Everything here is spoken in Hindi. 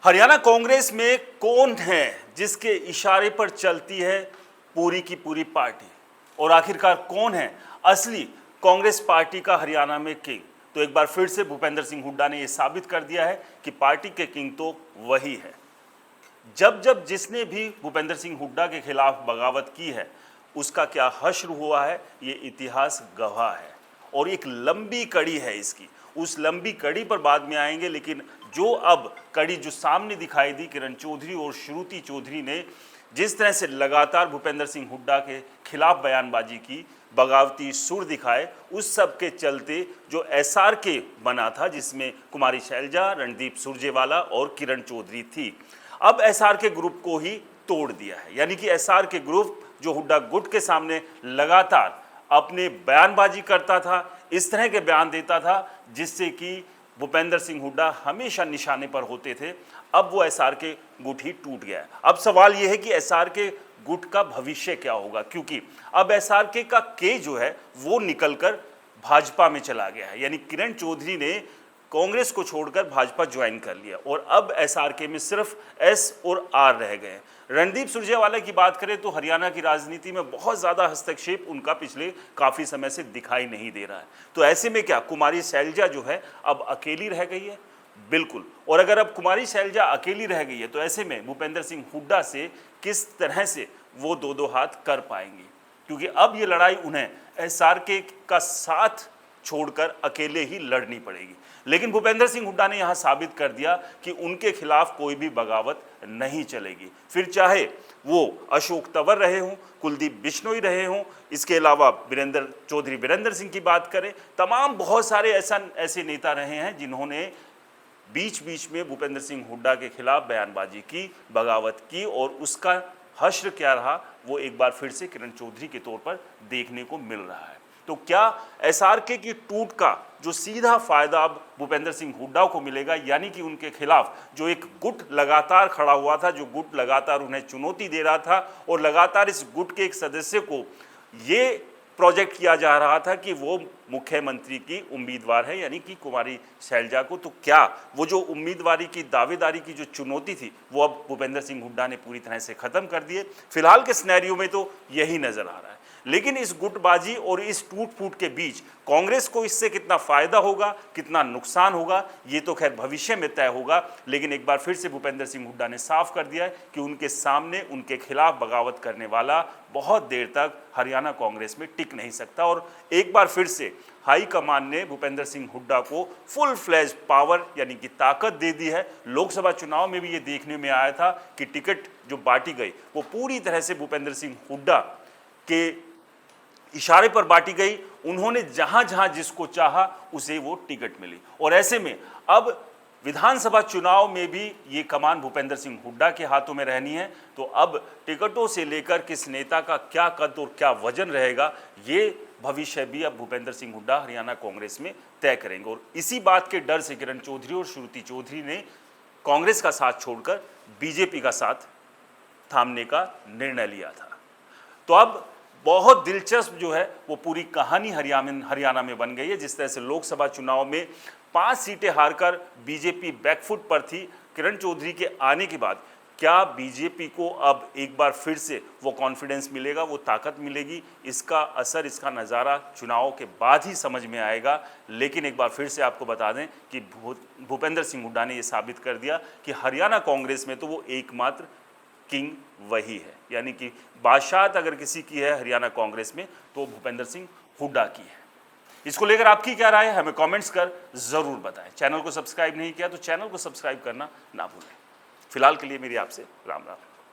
हरियाणा कांग्रेस में कौन है जिसके इशारे पर चलती है पूरी की पूरी पार्टी, और आखिरकार कौन है असली कांग्रेस पार्टी का हरियाणा में किंग? तो एक बार फिर से भूपेंद्र सिंह हुड्डा ने यह साबित कर दिया है कि पार्टी के किंग तो वही है। जब जब जिसने भी भूपेंद्र सिंह हुड्डा के खिलाफ बगावत की है उसका क्या हश्र हुआ है, ये इतिहास गवाह है। और एक लंबी कड़ी है इसकी, उस लंबी कड़ी पर बाद में आएंगे। लेकिन जो अब कड़ी जो सामने दिखाई दी, किरण चौधरी और श्रुति चौधरी ने जिस तरह से लगातार भूपेंद्र सिंह हुड्डा के खिलाफ बयानबाजी की, बगावती सुर दिखाए, उस सब के चलते जो SRK बना था जिसमें कुमारी शैलजा, रणदीप सुरजेवाला और किरण चौधरी थी, अब SRK ग्रुप को ही तोड़ दिया है। यानी कि SRK ग्रुप जो हुड्डा गुट के सामने लगातार अपने बयानबाजी करता था, इस तरह के बयान देता था जिससे कि भूपेंद्र सिंह हुड्डा हमेशा निशाने पर होते थे, अब वो SRK गुट ही टूट गया है। अब सवाल ये है कि SRK गुट का भविष्य क्या होगा, क्योंकि अब SRK का के जो है वो निकलकर भाजपा में चला गया है। यानी किरण चौधरी ने कांग्रेस को छोड़कर भाजपा ज्वाइन कर लिया और अब SRK में सिर्फ S और R रह गए। रणदीप सुरजेवाला की बात करें तो हरियाणा की राजनीति में बहुत ज़्यादा हस्तक्षेप उनका पिछले काफ़ी समय से दिखाई नहीं दे रहा है। तो ऐसे में क्या कुमारी शैलजा जो है अब अकेली रह गई है? बिल्कुल। और अगर अब कुमारी शैलजा अकेली रह गई है तो ऐसे में भूपेंद्र सिंह हुड्डा से किस तरह से वो दो हाथ कर पाएंगे, क्योंकि अब ये लड़ाई उन्हें SRK का साथ छोड़कर अकेले ही लड़नी पड़ेगी। लेकिन भूपेंद्र सिंह हुड्डा ने यहां साबित कर दिया कि उनके खिलाफ कोई भी बगावत नहीं चलेगी, फिर चाहे वो अशोक तंवर रहे हों, कुलदीप बिश्नोई रहे हों, इसके अलावा वीरेंद्र सिंह की बात करें, तमाम बहुत सारे ऐसे नेता रहे हैं जिन्होंने बीच बीच में भूपेंद्र सिंह हुड्डा के खिलाफ बयानबाजी की, बगावत की, और उसका हश्र क्या रहा वो एक बार फिर से किरण चौधरी के तौर पर देखने को मिल रहा है। तो क्या SRK की टूट का जो सीधा फायदा अब भूपेंद्र सिंह हुड्डा को मिलेगा, यानी कि उनके खिलाफ जो एक गुट लगातार खड़ा हुआ था, जो गुट लगातार उन्हें चुनौती दे रहा था, और लगातार इस गुट के एक सदस्य को ये प्रोजेक्ट किया जा रहा था कि वो मुख्यमंत्री की उम्मीदवार है, यानी कि कुमारी शैलजा को, तो क्या वो जो उम्मीदवारी की दावेदारी की जो चुनौती थी वो अब भूपेंद्र सिंह हुड्डा ने पूरी तरह से खत्म कर दिए? फिलहाल के सिनेरियो में तो यही नजर आ रहा है। लेकिन इस गुटबाजी और इस टूट फूट के बीच कांग्रेस को इससे कितना फायदा होगा, कितना नुकसान होगा, ये तो खैर भविष्य में तय होगा। लेकिन एक बार फिर से भूपेंद्र सिंह हुड्डा ने साफ कर दिया है कि उनके सामने उनके खिलाफ बगावत करने वाला बहुत देर तक हरियाणा कांग्रेस में टिक नहीं सकता। और एक बार फिर से हाईकमान ने भूपेंद्र सिंह हुड्डा को फुल फ्लैज पावर यानी कि ताकत दे दी है। लोकसभा चुनाव में भी ये देखने में आया था कि टिकट जो बांटी गई वो पूरी तरह से भूपेंद्र सिंह हुड्डा के इशारे पर बांटी गई। उन्होंने जहां जहां जिसको चाहा उसे वो टिकट मिली, और ऐसे में अब विधानसभा चुनाव में भी ये कमान भूपेंद्र सिंह हुड्डा के हाथों में रहनी है। तो अब टिकटों से लेकर किस नेता का क्या कद और क्या वजन रहेगा, ये भविष्य भी अब भूपेंद्र सिंह हुड्डा हरियाणा कांग्रेस में तय करेंगे। और इसी बात के डर से किरण चौधरी और श्रुति चौधरी ने कांग्रेस का साथ छोड़कर बीजेपी का साथ थामने का निर्णय लिया था। तो अब बहुत दिलचस्प जो है वो पूरी कहानी हरियाणा में बन गई है। जिस तरह से लोकसभा चुनाव में 5 सीटें हारकर बीजेपी बैकफुट पर थी, किरण चौधरी के आने के बाद क्या बीजेपी को अब एक बार फिर से वो कॉन्फिडेंस मिलेगा, वो ताकत मिलेगी? इसका असर, इसका नज़ारा चुनाव के बाद ही समझ में आएगा। लेकिन एक बार फिर से आपको बता दें कि भूपेंद्र सिंह हुड्डा ने ये साबित कर दिया कि हरियाणा कांग्रेस में तो वो एकमात्र किंग वही है, यानी कि बादशाहत अगर किसी की है हरियाणा कांग्रेस में तो भूपेंद्र सिंह हुड्डा की है। इसको लेकर आपकी क्या राय है हमें कमेंट्स कर जरूर बताएं। चैनल को सब्सक्राइब नहीं किया तो चैनल को सब्सक्राइब करना ना भूलें। फिलहाल के लिए मेरी आपसे राम राम।